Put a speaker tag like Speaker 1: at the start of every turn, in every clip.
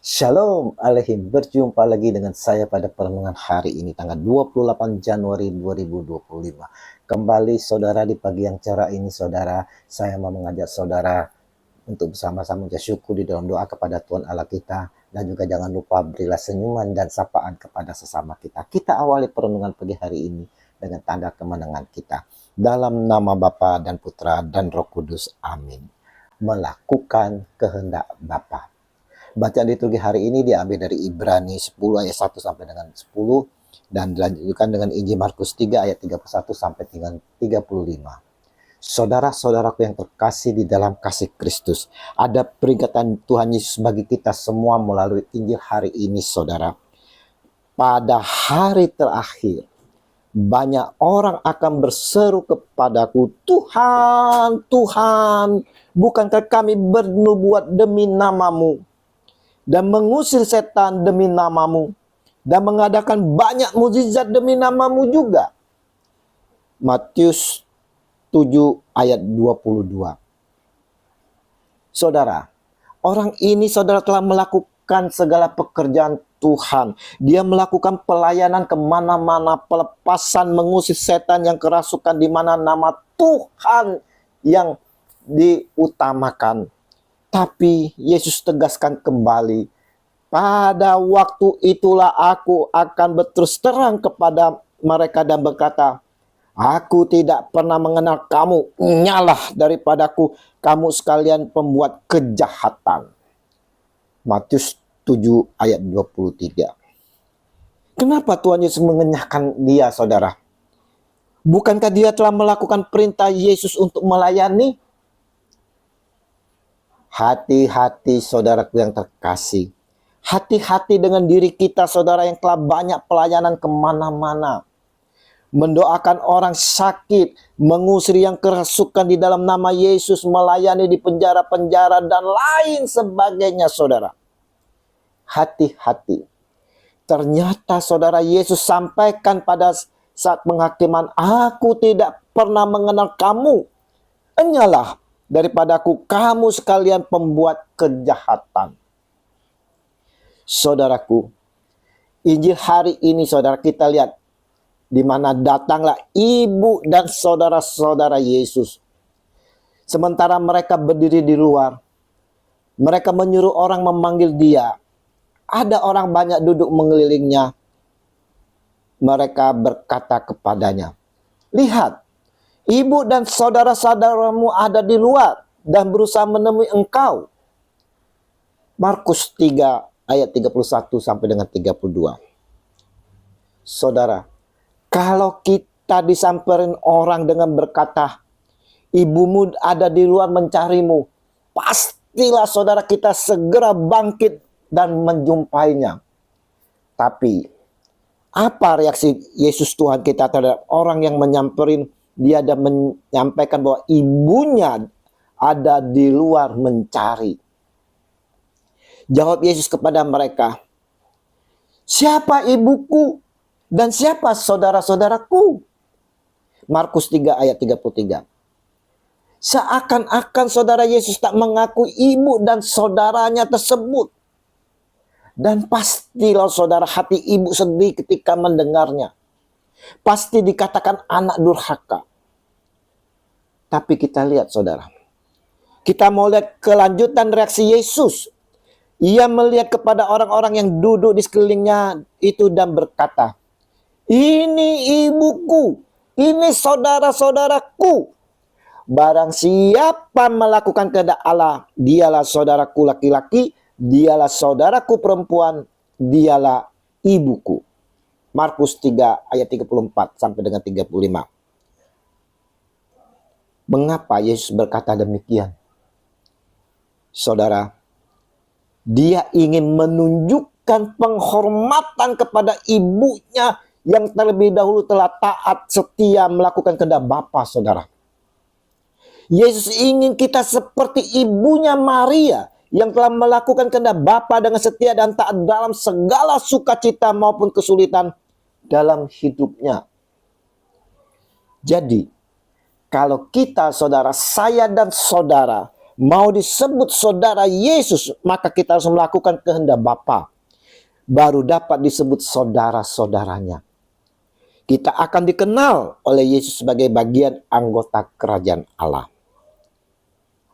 Speaker 1: Shalom Alaikum, berjumpa lagi dengan saya pada perenungan hari ini tanggal 28 Januari 2025. Kembali saudara di pagi yang cerah ini saudara, saya mau mengajak saudara untuk bersama-sama bersyukur di dalam doa kepada Tuhan Allah kita, dan juga jangan lupa berilah senyuman dan sapaan kepada sesama kita. Kita awali perenungan pagi hari ini dengan tanda kemenangan kita. Dalam nama Bapa dan Putra dan Roh Kudus, amin. Melakukan kehendak Bapa. Bacaan liturgi hari ini diambil dari Ibrani 10 ayat 1 sampai dengan 10 dan dilanjutkan dengan Injil Markus 3 ayat 31 sampai dengan 35. Saudara-saudaraku yang terkasih di dalam kasih Kristus, ada peringatan Tuhan Yesus bagi kita semua melalui Injil hari ini saudara. Pada hari terakhir, banyak orang akan berseru kepadaku, Tuhan, Tuhan, bukankah kami bernubuat demi namamu dan mengusir setan demi namamu, dan mengadakan banyak mukjizat demi namamu juga. Matius 7 ayat 22. Saudara, orang ini saudara telah melakukan segala pekerjaan Tuhan. Dia melakukan pelayanan kemana-mana, pelepasan, mengusir setan yang kerasukan, di mana nama Tuhan yang diutamakan. Tapi Yesus tegaskan kembali, pada waktu itulah aku akan berterus terang kepada mereka dan berkata, aku tidak pernah mengenal kamu, nyalah daripadaku kamu sekalian pembuat kejahatan. Matius 7 ayat 23. Kenapa Tuhan Yesus mengenyahkan dia saudara? Bukankah dia telah melakukan perintah Yesus untuk melayani? Hati-hati saudaraku yang terkasih. Hati-hati dengan diri kita saudara yang telah banyak pelayanan kemana-mana. Mendoakan orang sakit, mengusir yang kerasukan di dalam nama Yesus, melayani di penjara-penjara dan lain sebagainya saudara. Hati-hati. Ternyata saudara Yesus sampaikan pada saat penghakiman, aku tidak pernah mengenal kamu. Enyalah daripadaku kamu sekalian pembuat kejahatan. Saudaraku, Injil hari ini saudara kita lihat di mana datanglah ibu dan saudara-saudara Yesus. Sementara mereka berdiri di luar, mereka menyuruh orang memanggil dia. Ada orang banyak duduk mengelilingnya. Mereka berkata kepadanya, lihat, ibu dan saudara-saudaramu ada di luar dan berusaha menemui engkau. Markus 3 ayat 31 sampai dengan 32. Saudara, kalau kita disamperin orang dengan berkata, ibumu ada di luar mencarimu, pastilah saudara kita segera bangkit dan menjumpainya. Tapi apa reaksi Yesus Tuhan kita terhadap orang yang menyamperin dia dan menyampaikan bahwa ibunya ada di luar mencari? Jawab Yesus kepada mereka, siapa ibuku dan siapa saudara-saudaraku? Markus 3 ayat 33. Seakan-akan saudara Yesus tak mengakui ibu dan saudaranya tersebut. Dan pastilah saudara hati ibu sedih ketika mendengarnya. Pasti dikatakan anak durhaka. Tapi kita lihat saudara, kita mau lihat kelanjutan reaksi Yesus. Ia melihat kepada orang-orang yang duduk di sekelilingnya itu dan berkata, ini ibuku, ini saudara-saudaraku. Barang siapa melakukan kehendak Allah, dialah saudaraku laki-laki, dialah saudaraku perempuan, dialah ibuku. Markus 3 ayat 34 sampai dengan 35. Mengapa Yesus berkata demikian? Saudara, dia ingin menunjukkan penghormatan kepada ibunya yang terlebih dahulu telah taat setia melakukan kehendak Bapa saudara. Yesus ingin kita seperti ibunya Maria yang telah melakukan kehendak Bapa dengan setia dan taat dalam segala sukacita maupun kesulitan dalam hidupnya. Jadi, kalau kita saudara, saya dan saudara mau disebut saudara Yesus, maka kita harus melakukan kehendak Bapa. Baru dapat disebut saudara-saudaranya. Kita akan dikenal oleh Yesus sebagai bagian anggota kerajaan Allah.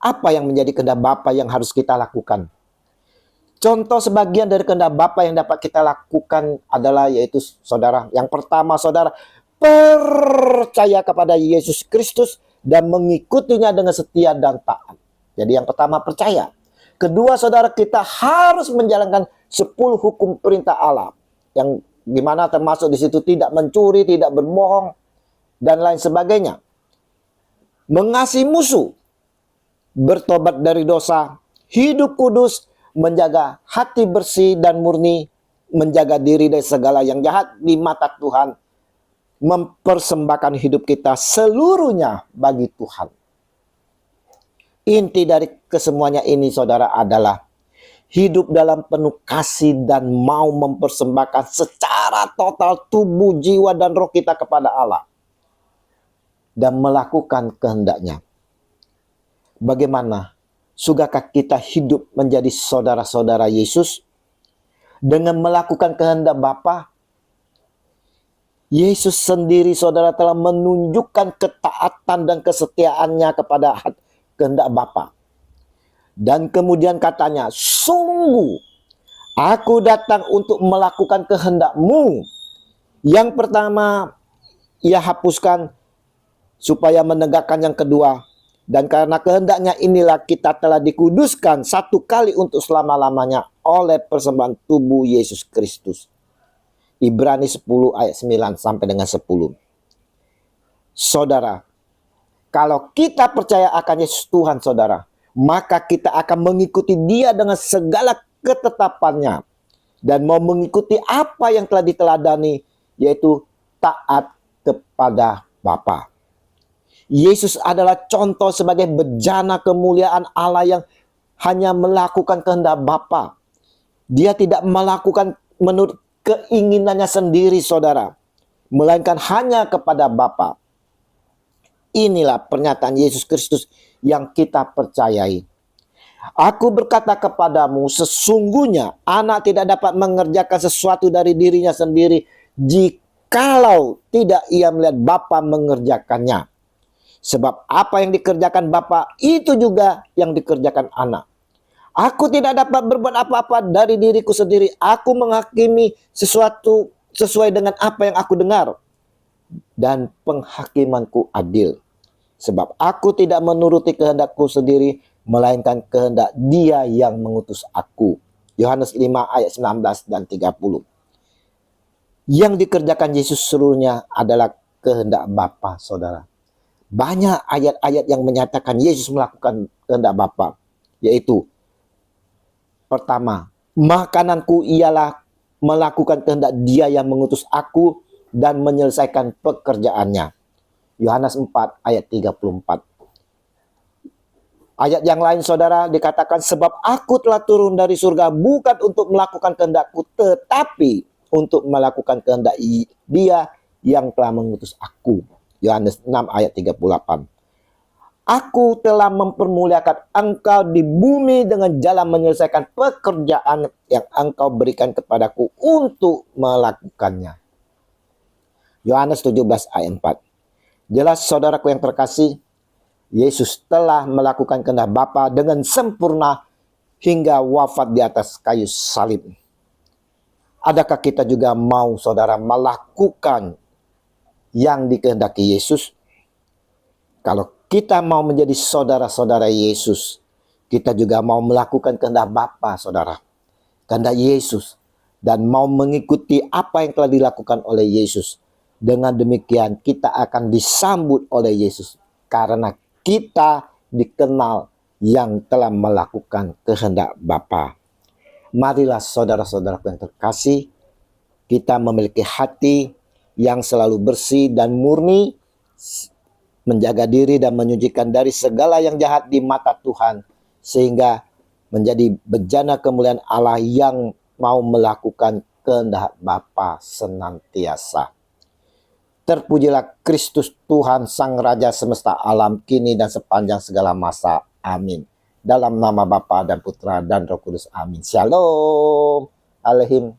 Speaker 1: Apa yang menjadi kehendak Bapa yang harus kita lakukan? Contoh sebagian dari kehendak Bapa yang dapat kita lakukan adalah yaitu saudara. Yang pertama, saudara percaya kepada Yesus Kristus dan mengikutinya dengan setia dan taat. Jadi yang pertama percaya. Kedua, saudara, kita harus menjalankan 10 hukum perintah Allah. Yang dimana termasuk di situ tidak mencuri, tidak berbohong, dan lain sebagainya. Mengasihi musuh, bertobat dari dosa, hidup kudus, menjaga hati bersih dan murni, menjaga diri dari segala yang jahat di mata Tuhan, mempersembahkan hidup kita seluruhnya bagi Tuhan. Inti dari kesemuanya ini, saudara, adalah hidup dalam penuh kasih dan mau mempersembahkan secara total tubuh, jiwa, dan roh kita kepada Allah. Dan melakukan kehendaknya. Bagaimana? Sudahkah kita hidup menjadi saudara-saudara Yesus? Dengan melakukan kehendak Bapa? Yesus sendiri, saudara, telah menunjukkan ketaatan dan kesetiaannya kepada kehendak Bapa. Dan kemudian katanya, sungguh aku datang untuk melakukan kehendak-Mu. Yang pertama, Ia hapuskan supaya menegakkan yang kedua. Dan karena kehendaknya inilah kita telah dikuduskan satu kali untuk selama-lamanya oleh persembahan tubuh Yesus Kristus. Ibrani 10 ayat 9 sampai dengan 10. Saudara, kalau kita percaya akan Yesus Tuhan, saudara, maka kita akan mengikuti Dia dengan segala ketetapannya. Dan mau mengikuti apa yang telah diteladani, yaitu taat kepada Bapa. Yesus adalah contoh sebagai bejana kemuliaan Allah yang hanya melakukan kehendak Bapa. Dia tidak melakukan menurut keinginannya sendiri, saudara, melainkan hanya kepada Bapa. Inilah pernyataan Yesus Kristus yang kita percayai. Aku berkata kepadamu, sesungguhnya anak tidak dapat mengerjakan sesuatu dari dirinya sendiri jikalau tidak ia melihat Bapa mengerjakannya. Sebab apa yang dikerjakan Bapa itu juga yang dikerjakan anak. Aku tidak dapat berbuat apa-apa dari diriku sendiri. Aku menghakimi sesuatu sesuai dengan apa yang aku dengar. Dan penghakimanku adil. Sebab aku tidak menuruti kehendakku sendiri, melainkan kehendak Dia yang mengutus aku. Yohanes 5 ayat 19 dan 30. Yang dikerjakan Yesus seluruhnya adalah kehendak Bapa, saudara. Banyak ayat-ayat yang menyatakan Yesus melakukan kehendak Bapa, yaitu pertama, makananku ialah melakukan kehendak Dia yang mengutus aku dan menyelesaikan pekerjaannya. Yohanes 4 ayat 34. Ayat yang lain, saudara, dikatakan sebab aku telah turun dari surga bukan untuk melakukan kehendakku, tetapi untuk melakukan kehendak Dia yang telah mengutus aku. Yohanes 6 ayat 38. Aku telah mempermuliakan engkau di bumi dengan jalan menyelesaikan pekerjaan yang engkau berikan kepadaku untuk melakukannya. Yohanes 17 ayat 4. Jelas, saudaraku yang terkasih, Yesus telah melakukan kehendak Bapa dengan sempurna hingga wafat di atas kayu salib. Adakah kita juga mau, saudara, melakukan yang dikehendaki Yesus? Kalau kita mau menjadi saudara-saudara Yesus, kita juga mau melakukan kehendak Bapa, saudara, kehendak Yesus, dan mau mengikuti apa yang telah dilakukan oleh Yesus. Dengan demikian kita akan disambut oleh Yesus karena kita dikenal yang telah melakukan kehendak Bapa. Marilah saudara-saudaraku yang terkasih, kita memiliki hati yang selalu bersih dan murni, menjaga diri dan menyucikan dari segala yang jahat di mata Tuhan, sehingga menjadi bejana kemuliaan Allah yang mau melakukan kehendak Bapa senantiasa. Terpujilah Kristus Tuhan Sang Raja semesta alam kini dan sepanjang segala masa. Amin. dalam nama Bapa dan Putra dan Roh Kudus. Amin. Shalom. Alehim.